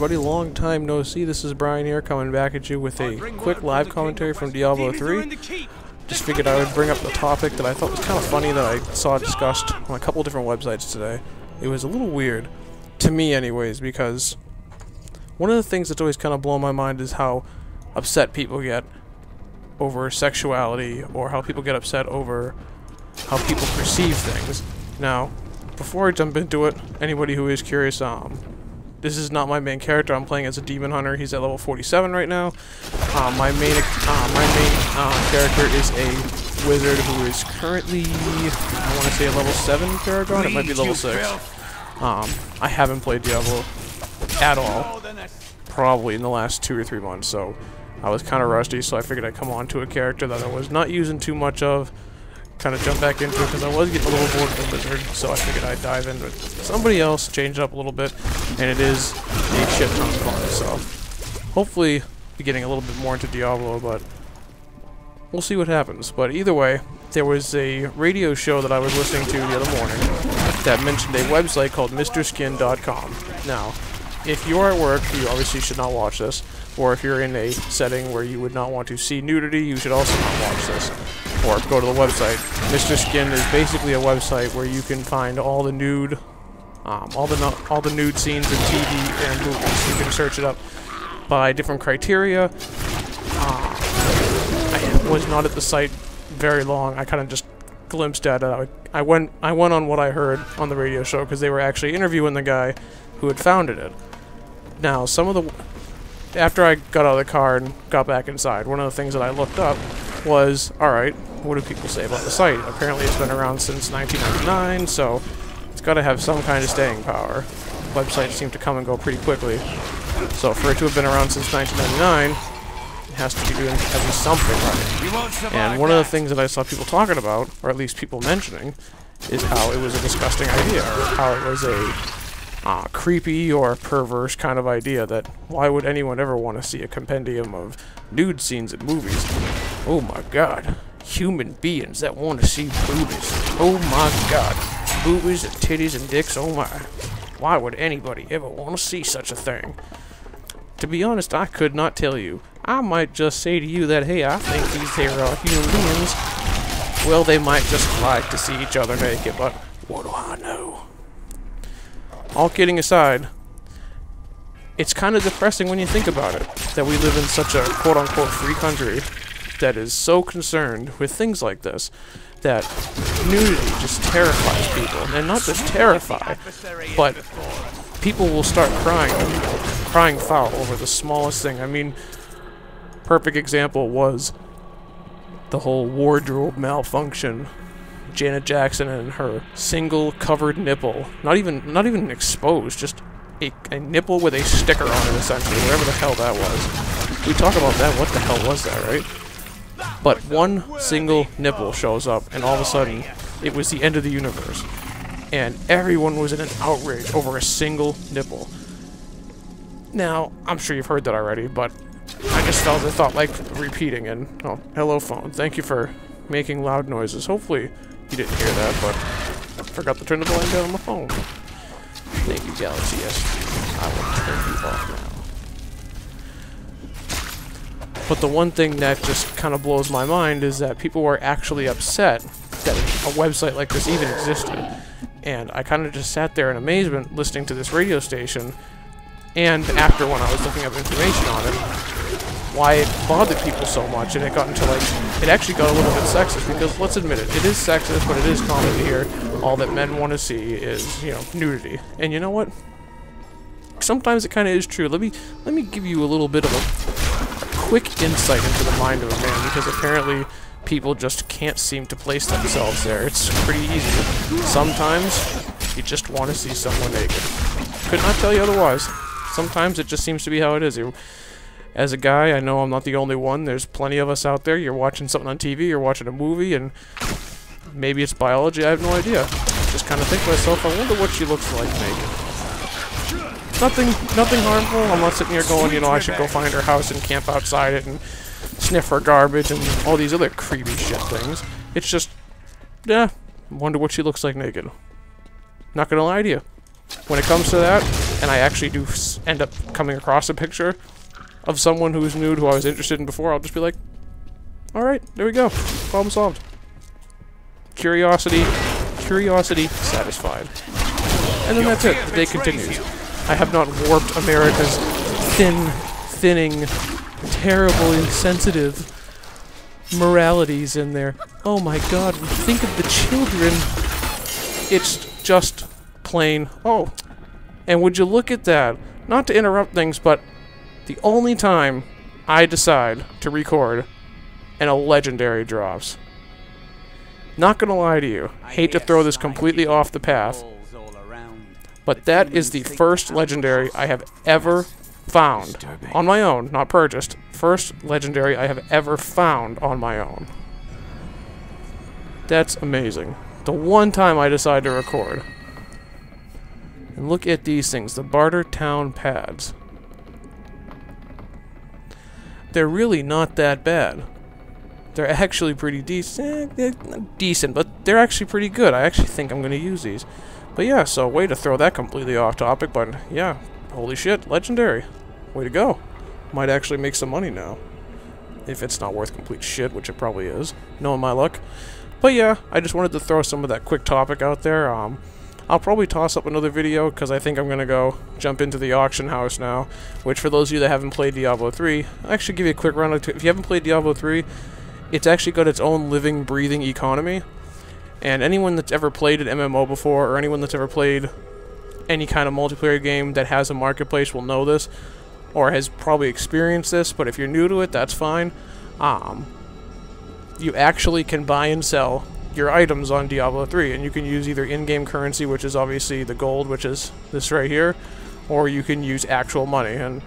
everybody, long time no see. This is Brian here, coming back at you with a quick live commentary from Diablo 3. Just figured I would bring up the topic that I thought was kind of funny that I saw discussed on a couple different websites today. It was a little weird, to me anyways, because one of the things that's always kind of blown my mind is how upset people get over sexuality, or how people get upset over how people perceive things. Now, before I jump into it, anybody who is curious, this is not my main character. I'm playing as a demon hunter. He's at level 47 right now. My main character is a wizard who is currently, I want to say, a level 7 paragon. It might be level 6. I haven't played Diablo at all, probably in the last 2 or 3 months, so I was kind of rusty, so I figured I'd come on to a character that I was not using too much of, kind of jump back into it, because I was getting a little bored with the wizard, so I figured I'd dive in with somebody else, change it up a little bit, and it is a shit ton of fun, so hopefully be getting a little bit more into Diablo, but we'll see what happens. But either way, there was a radio show that I was listening to the other morning that mentioned a website called MrSkin.com. Now, if you are at work, you obviously should not watch this, or if you're in a setting where you would not want to see nudity, you should also not watch this, or go to the website. Mr. Skin is basically a website where you can find all the nude, all the nude scenes in TV and movies. You can search it up by different criteria. I was not at the site very long. I kind of just glimpsed at it. I went on what I heard on the radio show because they were actually interviewing the guy who had founded it. Now, after I got out of the car and got back inside, one of the things that I looked up was, alright, what do people say about the site? Apparently it's been around since 1999, so it's got to have some kind of staying power. Websites seem to come and go pretty quickly, so for it to have been around since 1999, it has to be doing at least something right. And one of the things that I saw people talking about, or at least people mentioning, is how it was a disgusting idea, or how it was a creepy or perverse kind of idea that why would anyone ever want to see a compendium of nude scenes in movies? Oh my god. Human beings that want to see boobies. Oh my god. Boobies and titties and dicks, oh my. Why would anybody ever want to see such a thing? To be honest, I could not tell you. I might just say to you that, hey, I think these here human beings, well, they might just like to see each other naked, but what do I know? All kidding aside, it's kind of depressing when you think about it, that we live in such a quote-unquote free country that is so concerned with things like this, that nudity just terrifies people. And not just terrify, but people will start crying foul over the smallest thing. I mean, perfect example was the whole wardrobe malfunction. Janet Jackson and her single covered nipple, not even exposed, just a nipple with a sticker on it, essentially, whatever the hell that was. We talk about that, what the hell was that, right? But one single nipple shows up, and all of a sudden, it was the end of the universe. And everyone was in an outrage over a single nipple. Now, I'm sure you've heard that already, but I just thought like repeating, and, oh, hello phone, thank you for making loud noises. Hopefully you didn't hear that, but I forgot to turn the volume down on my phone. Thank you, Galaxy S. I will turn you off now. But the one thing that just kind of blows my mind is that people were actually upset that a website like this even existed. And I kind of just sat there in amazement listening to this radio station, and after when I was looking up information on it, why it bothered people so much, and it got into, like, it actually got a little bit sexist, because let's admit it is sexist, but it is common to hear all that men want to see is, you know, nudity. And you know what? Sometimes it kind of is true. Let me give you a little bit of a quick insight into the mind of a man, because apparently people just can't seem to place themselves there. It's pretty easy. Sometimes you just want to see someone naked. Could not tell you otherwise. Sometimes it just seems to be how it is. As a guy, I know I'm not the only one. There's plenty of us out there. You're watching something on TV, you're watching a movie, and maybe it's biology, I have no idea. Just kind of think to myself, I wonder what she looks like naked. Nothing harmful. I'm not sitting here going, you know, I should go find her house and camp outside it and sniff her garbage and all these other creepy shit things. It's just, yeah, wonder what she looks like naked. Not gonna lie to you. When it comes to that, and I actually do end up coming across a picture of someone who's nude who I was interested in before, I'll just be like, alright, there we go. Problem solved. Curiosity satisfied. And then that's it. The day continues. I have not warped America's thinning, terrible, insensitive moralities in there. Oh my god, think of the children. It's just plain. Oh, and would you look at that? Not to interrupt things, but the only time I decide to record and a legendary drops. Not gonna lie to you, hate to throw this completely off the path, but that is the first legendary I have ever found on my own, not purchased. First legendary I have ever found on my own. That's amazing. The one time I decide to record. And look at these things, the Barter Town pads. They're really not that bad. They're actually pretty decent. They're not decent, but they're actually pretty good. I actually think I'm going to use these. But yeah, so way to throw that completely off topic, but yeah, holy shit, legendary. Way to go. Might actually make some money now. If it's not worth complete shit, which it probably is, knowing my luck. But yeah, I just wanted to throw some of that quick topic out there. I'll probably toss up another video, because I think I'm going to go jump into the auction house now, which for those of you that haven't played Diablo 3, I'll actually give you a quick run. If you haven't played Diablo 3, it's actually got its own living, breathing economy, and anyone that's ever played an MMO before, or anyone that's ever played any kind of multiplayer game that has a marketplace will know this, or has probably experienced this, but if you're new to it, that's fine. You actually can buy and sell your items on Diablo 3, and you can use either in-game currency, which is obviously the gold, which is this right here, or you can use actual money, and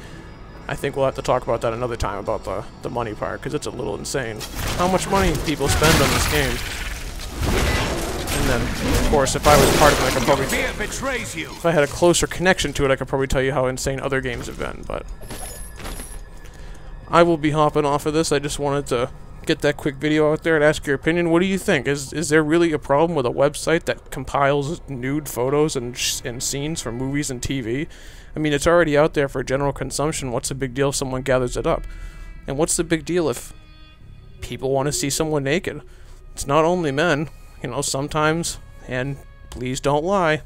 I think we'll have to talk about that another time, about the money part, because it's a little insane how much money people spend on this game. And then, of course, if I was part of it, I could probably... If I had a closer connection to it, I could probably tell you how insane other games have been, but... I will be hopping off of this. I just wanted to get that quick video out there and ask your opinion. What do you think? Is there really a problem with a website that compiles nude photos and scenes from movies and TV? I mean, it's already out there for general consumption. What's the big deal if someone gathers it up? And what's the big deal if people want to see someone naked? It's not only men. You know, sometimes, and please don't lie.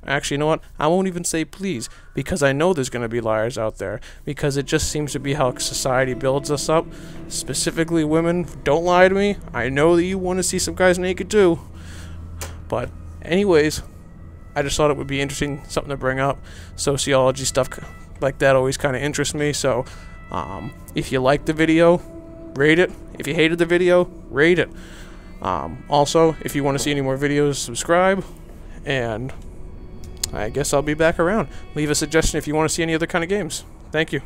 Actually, you know what? I won't even say please, because I know there's going to be liars out there, because it just seems to be how society builds us up. Specifically women, don't lie to me. I know that you want to see some guys naked too. But anyways, I just thought it would be interesting, something to bring up. Sociology stuff like that always kind of interests me, so if you liked the video, rate it. If you hated the video, rate it. Also, if you want to see any more videos, subscribe, and I guess I'll be back around. Leave a suggestion if you want to see any other kind of games. Thank you.